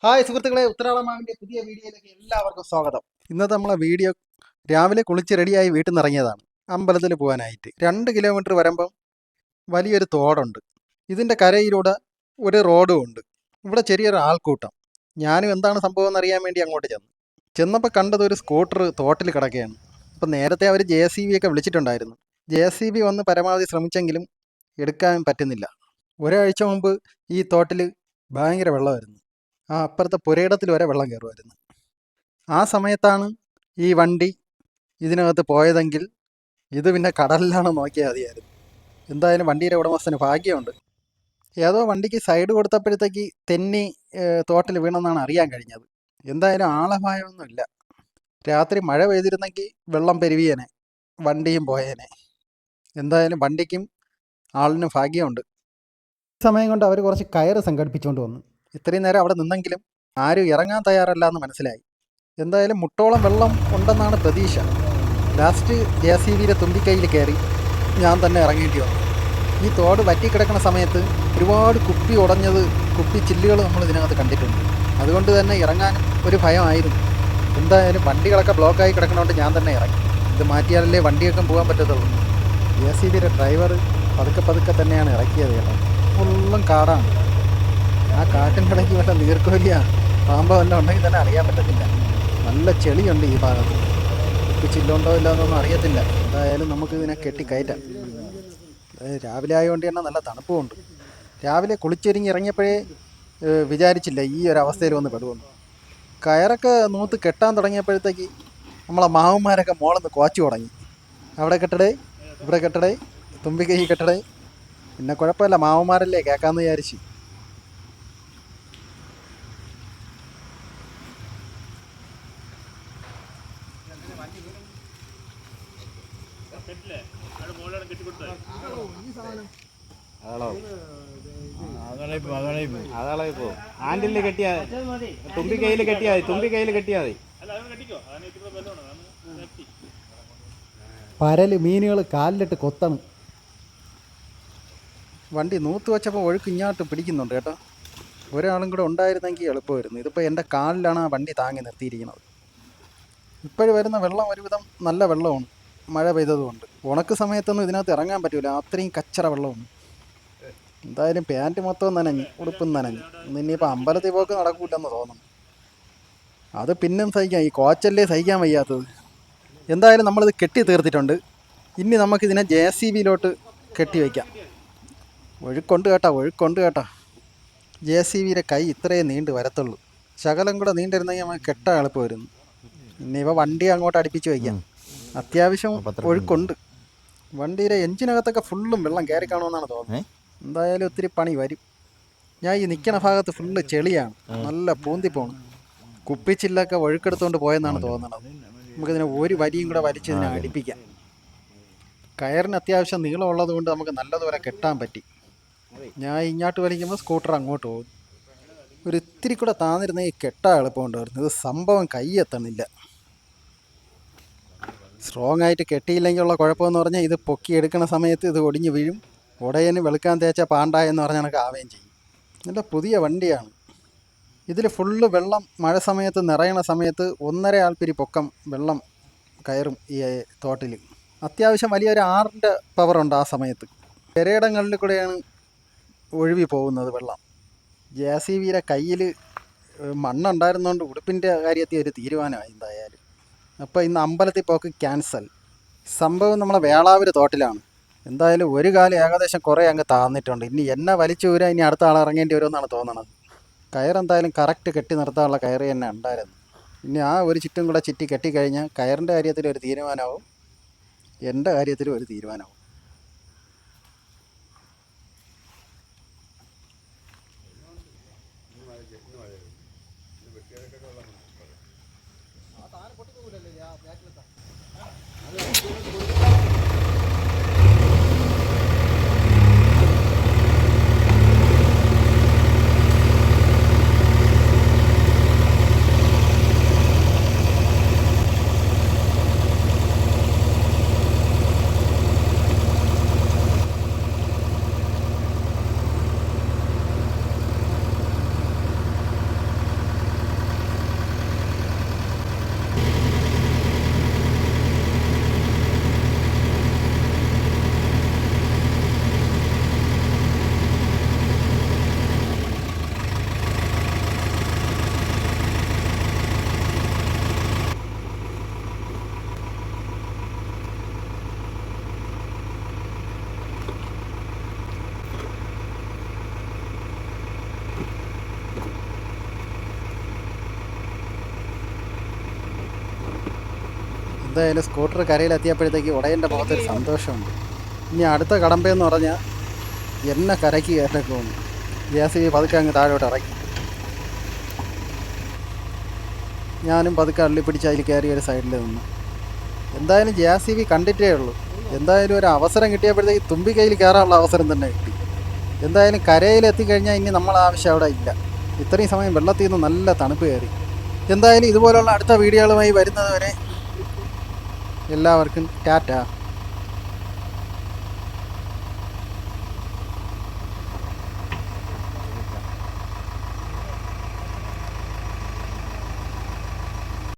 Hi സുഹൃത്തുക്കളെ, ഉത്തരാളമാവിൻ്റെ പുതിയ വീഡിയോയിലേക്ക് എല്ലാവർക്കും സ്വാഗതം. ഇന്നത്തെ നമ്മളെ വീഡിയോ രാവിലെ കുളിച്ച് റെഡിയായി വീട്ടിൽ നിന്ന് ഇറങ്ങിയതാണ് അമ്പലത്തിൽ പോകാനായിട്ട്. 2 കിലോമീറ്റർ വരുമ്പം വലിയൊരു തോടുണ്ട്. ഇതിൻ്റെ കരയിലൂടെ ഒരു റോഡും ഉണ്ട്. ഇവിടെ ചെറിയൊരു ആൾക്കൂട്ടം. ഞാനും എന്താണ് സംഭവം എന്നറിയാൻ വേണ്ടി അങ്ങോട്ട് ചെന്നപ്പോൾ കണ്ടത് ഒരു സ്കൂട്ടർ തോട്ടിൽ കിടക്കുകയാണ്. അപ്പം നേരത്തെ അവർ JCB ഒക്കെ വിളിച്ചിട്ടുണ്ടായിരുന്നു. JCB വന്ന് പരമാവധി ശ്രമിച്ചെങ്കിലും എടുക്കാൻ പറ്റുന്നില്ല. ഒരാഴ്ച മുമ്പ് ഈ തോട്ടിൽ ഭയങ്കര വെള്ളമായിരുന്നു. ആ അപ്പുറത്തെ പുരയിടത്തിൽ വരെ വെള്ളം കയറുമായിരുന്നു. ആ സമയത്താണ് ഈ വണ്ടി ഇതിനകത്ത് പോയതെങ്കിൽ ഇത് പിന്നെ കടലിലാണ് നോക്കിയാൽ മതിയായിരുന്നു. എന്തായാലും വണ്ടിയുടെ ഉടമസ്ഥന് ഭാഗ്യമുണ്ട്. ഏതോ വണ്ടിക്ക് സൈഡ് കൊടുത്തപ്പോഴത്തേക്ക് തെന്നി തോട്ടിൽ വീണെന്നാണ് അറിയാൻ കഴിഞ്ഞത്. എന്തായാലും ആളപായമൊന്നുമില്ല. രാത്രി മഴ പെയ്തിരുന്നെങ്കിൽ വെള്ളം പെരുവിയേനെ, വണ്ടിയും പോയേനെ. എന്തായാലും വണ്ടിക്കും ആളിനും ഭാഗ്യമുണ്ട്. സമയം കൊണ്ട് അവർ കുറച്ച് കയറ് സംഘടിപ്പിച്ചുകൊണ്ട് വന്നു. ഇത്രയും നേരം അവിടെ നിന്നെങ്കിലും ആരും ഇറങ്ങാൻ തയ്യാറല്ല എന്ന് മനസ്സിലായി. എന്തായാലും മുട്ടോളം വെള്ളം ഉണ്ടെന്നാണ് പ്രതീക്ഷ. ലാസ്റ്റ് JCBയുടെ തുമ്പിക്കൈയിൽ കയറി ഞാൻ തന്നെ ഇറങ്ങേണ്ടി വന്നു. ഈ തോട് വറ്റിക്കിടക്കുന്ന സമയത്ത് ഒരുപാട് കുപ്പി ഉടഞ്ഞത്, കുപ്പി ചില്ലുകൾ നമ്മൾ ഇതിനകത്ത് കണ്ടിട്ടുണ്ട്. അതുകൊണ്ട് തന്നെ ഇറങ്ങാനും ഒരു ഭയമായിരുന്നു. എന്തായാലും വണ്ടികളൊക്കെ ബ്ലോക്കായി കിടക്കണോണ്ട് ഞാൻ തന്നെ ഇറങ്ങി. ഇത് മാറ്റിയാലല്ലേ വണ്ടിയൊക്കെ പോകാൻ പറ്റത്തുള്ളൂ. JCBയുടെ ഡ്രൈവർ പതുക്കെ തന്നെയാണ് ഇറക്കിയത്. കേട്ടോ, ഫുള്ളും കാടാണ്. ആ കാട്ടിൻ്റെ ഇടയ്ക്ക് വല്ല നീർക്കോലിയാ പാമ്പോ വല്ലതും ഉണ്ടെങ്കിൽ തന്നെ അറിയാൻ പറ്റത്തില്ല. നല്ല ചെളിയുണ്ട് ഈ ഭാഗത്ത്. ഇപ്പം ചില്ലുണ്ടോ ഇല്ല എന്നൊന്നും അറിയത്തില്ല. എന്തായാലും നമുക്ക് ഇതിനെ കെട്ടിക്കയറ്റാം. രാവിലെ ആയതുകൊണ്ട് തന്നെ നല്ല തണുപ്പുമുണ്ട്. രാവിലെ കുളിച്ചൊരുങ്ങി ഇറങ്ങിയപ്പോഴേ വിചാരിച്ചില്ല ഈ ഒരു അവസ്ഥയിൽ വന്ന് പെടുമെന്ന്. കയറൊക്കെ നൂത്ത് കെട്ടാൻ തുടങ്ങിയപ്പോഴത്തേക്ക് നമ്മളെ മാവന്മാരൊക്കെ മോളെന്ന് കോച്ചു തുടങ്ങി. അവിടെ കെട്ടടേ, ഇവിടെ കെട്ടടേ, തുമ്പിക്കൈ കെട്ടടേ. പിന്നെ കുഴപ്പമില്ല, മാവന്മാരല്ലേ കേൾക്കാമെന്ന് വിചാരിച്ച്. ഹാൻഡിലിൽ കെട്ടിയാ തുമ്പി കയ്യിൽ കെട്ടിയാൽ മതി. പരല് മീനുകൾ കാലിലിട്ട് കൊത്തണം. വണ്ടി നൂത്ത് വെച്ചപ്പോൾ ഒഴുക്ക് ഇങ്ങോട്ട് പിടിക്കുന്നുണ്ട് കേട്ടോ. ഒരാളും കൂടെ ഉണ്ടായിരുന്നെങ്കിൽ എളുപ്പമായിരുന്നു. ഇതിപ്പോൾ എൻ്റെ കാലിലാണ് ആ വണ്ടി താങ്ങി നിർത്തിയിരിക്കുന്നത്. ഇപ്പോഴും വരുന്ന വെള്ളം ഒരുവിധം നല്ല വെള്ളമാണ്, മഴ പെയ്തതുകൊണ്ട്. ഉണക്ക് സമയത്തൊന്നും ഇതിനകത്ത് ഇറങ്ങാൻ പറ്റില്ല, അത്രയും കച്ചറ വെള്ളമാണ്. എന്തായാലും പാൻറ്റ് മൊത്തം നനഞ്ഞ്, ഉടുപ്പും നനഞ്ഞ്. ഇനിയിപ്പോൾ അമ്പലത്തിൽ പോക്ക് നടക്കൂലെന്ന് തോന്നുന്നു. അത് പിന്നും സഹിക്കാം, ഈ കോച്ചല്ലേ സഹിക്കാൻ വയ്യാത്തത്. എന്തായാലും നമ്മളിത് കെട്ടി തീർത്തിട്ടുണ്ട്. ഇനി നമുക്കിതിനെ JCBയിലോട്ട് കെട്ടി വയ്ക്കാം. ഒഴുക്കൊണ്ട് കേട്ടോ. JCBയുടെ കൈ ഇത്രയേ നീണ്ട് വരത്തുള്ളൂ. ശകലം കൂടെ നീണ്ടിരുന്നെങ്കിൽ നമുക്ക് കെട്ടാൻ എളുപ്പമായിരുന്നു. ഇനിയിപ്പോൾ വണ്ടി അങ്ങോട്ട് അടുപ്പിച്ച് വയ്ക്കാം. അത്യാവശ്യം ഒഴുക്കുണ്ട്. വണ്ടിയുടെ എഞ്ചിനകത്തൊക്കെ ഫുള്ളും വെള്ളം കയറി കാണുമെന്നാണ് തോന്നുന്നത്. എന്തായാലും ഒത്തിരി പണി വരും. ഞാൻ ഈ നിൽക്കുന്ന ഭാഗത്ത് ഫുള്ള് ചെളിയാണ്, നല്ല പൂന്തി പോണം. കുപ്പിച്ചില്ലൊക്കെ ഒഴുക്കെടുത്തുകൊണ്ട് പോയെന്നാണ് തോന്നുന്നത്. നമുക്കിതിനെ ഒരു വരിയും കൂടെ വലിച്ച് ഇതിനെ അടുപ്പിക്കാം. കയറിന് അത്യാവശ്യം നീളമുള്ളത് കൊണ്ട് നമുക്ക് നല്ലതുപോലെ കെട്ടാൻ പറ്റി. ഞാൻ ഇങ്ങോട്ട് വലിക്കുമ്പോൾ സ്കൂട്ടർ അങ്ങോട്ട് പോകും. ഒരു ഇത്തിരി കൂടെ താന്നിരുന്ന ഈ കെട്ടാൻ എളുപ്പമുണ്ടായിരുന്നു. ഇത് സംഭവം കൈയെത്തണില്ല. സ്ട്രോങ് ആയിട്ട് കെട്ടിയില്ലെങ്കിൽ ഉള്ള കുഴപ്പമെന്ന് പറഞ്ഞാൽ ഇത് പൊക്കി എടുക്കുന്ന സമയത്ത് ഇത് ഒടിഞ്ഞ് വീഴും. ഉടയന് വെളുക്കാൻ തേച്ച പാണ്ടായെന്ന് പറഞ്ഞാൽ നമുക്ക് ആവുകയും ചെയ്യും. നല്ല പുതിയ വണ്ടിയാണ്. ഇതിൽ ഫുള്ള് വെള്ളം മഴ സമയത്ത് നിറയണ സമയത്ത് 1.5 ആൾപ്പിരി പൊക്കം വെള്ളം കയറും ഈ തോട്ടിൽ. അത്യാവശ്യം വലിയൊരു 6ൻ്റെ പവറുണ്ട് ആ സമയത്ത്. പെരയിടങ്ങളിൽ കൂടെയാണ് ഒഴുകി പോകുന്നത് വെള്ളം. JCBയുടെ കയ്യിൽ മണ്ണുണ്ടായിരുന്നതുകൊണ്ട് ഉടുപ്പിൻ്റെ കാര്യത്തിൽ ഒരു തീരുമാനമായി എന്തായാലും. അപ്പോൾ ഇന്ന് അമ്പലത്തിൽ പോക്ക് ക്യാൻസൽ. സംഭവം നമ്മളെ വേളാവൂർ തോട്ടിലാണ്. എന്തായാലും ഒരു കാലം ഏകദേശം കുറേ അങ്ങ് താന്നിട്ടുണ്ട്. ഇനി എന്നെ വലിച്ചു ഊരാൻ ഇനി അടുത്ത ആൾ ഇറങ്ങേണ്ടി വരുമെന്നാണ് തോന്നണത്. കയറെന്തായാലും കറക്റ്റ് കെട്ടി നിർത്താനുള്ള കയറ് തന്നെ ഉണ്ടായിരുന്നു. ഇനി ആ ഒരു ചുറ്റും കൂടെ ചുറ്റി കെട്ടിക്കഴിഞ്ഞാൽ കയറിൻ്റെ കാര്യത്തിൽ ഒരു തീരുമാനമാവും, എൻ്റെ കാര്യത്തിലും ഒരു തീരുമാനമാവും. എന്തായാലും സ്കൂട്ടർ കരയിലെത്തിയപ്പോഴത്തേക്ക് ഉടയൻ്റെ മുഖത്തൊരു സന്തോഷമുണ്ട്. ഇനി അടുത്ത കടമ്പയെന്ന് പറഞ്ഞാൽ എന്നെ കരയ്ക്ക് കയറ്റൊക്കെ ഉണ്ട്. JCB പതുക്കെ അങ്ങ് താഴോട്ട് ഇറക്കി. ഞാനും പതുക്കെ അള്ളിപ്പിടിച്ച് അതിൽ കയറി ഒരു സൈഡിൽ നിന്ന്. എന്തായാലും JCB കണ്ടിട്ടേ ഉള്ളൂ. എന്തായാലും ഒരു അവസരം കിട്ടിയപ്പോഴത്തേക്ക് തുമ്പിക്കൈയിൽ കയറാനുള്ള അവസരം തന്നെ കിട്ടി. എന്തായാലും കരയിലെത്തിക്കഴിഞ്ഞാൽ ഇനി നമ്മളെ ആവശ്യം അവിടെ ഇല്ല. ഇത്രയും സമയം വെള്ളത്തിൽ നിന്ന് നല്ല തണുപ്പ് കയറി. എന്തായാലും ഇതുപോലുള്ള അടുത്ത വീഡിയോകളുമായി വരുന്നതുവരെ എല്ലാവർക്കും ടാറ്റ.